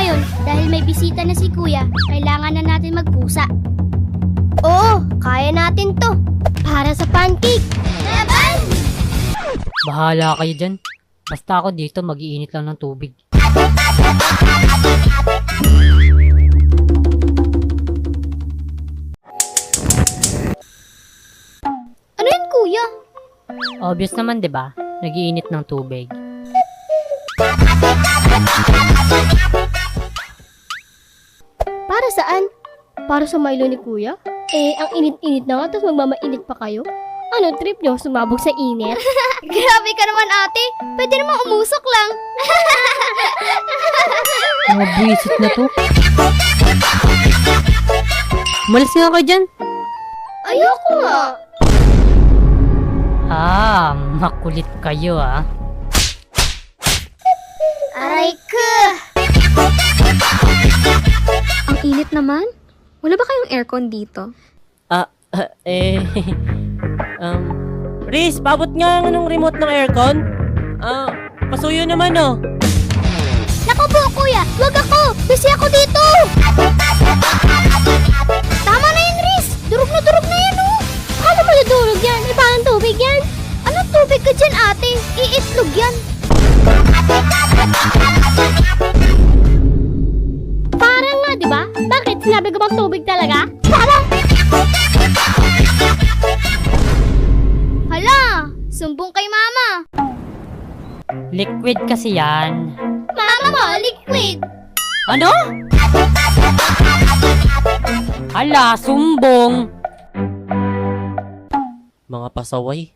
Ngayon, dahil may bisita na si Kuya, kailangan na natin magpusa. Oo, kaya natin to. Para sa pancake. Laban! Bahala kayo dyan. Basta ako dito, mag-iinit lang ng tubig. Ano yun, Kuya? Obvious naman, di ba? Nag-iinit ng tubig. Para saan? Para sa Milo ni Kuya? Ang init-init na nga, tapos magmamainit pa kayo? Ano trip nyo? Sumabog sa init? Grabe ka naman, ate. Pwede naman umusok lang. Mga buwisit na to. Umalis nga kayo dyan. Ayoko nga. Makulit kayo Aray ka! Ang init naman. Wala ba kayong aircon dito? Riz, pabot nga ng remote ng aircon. Pasuyo naman Naku po, Kuya! Wag ako! Busy ako dito! Tama na yun, Riz! Durog na yan, oh! Akala mo nadurog yan? Parang tubig yan? Anong tubig ka dyan, ate? Iitlog yan! Parang nga, di ba? Bakit? Sinabi ko bang tubig talaga? Parang! Hala! Sumbong kay Mama! Liquid kasi yan. Mama mo, liquid! Ano? Hala, sumbong. Mga pasaway.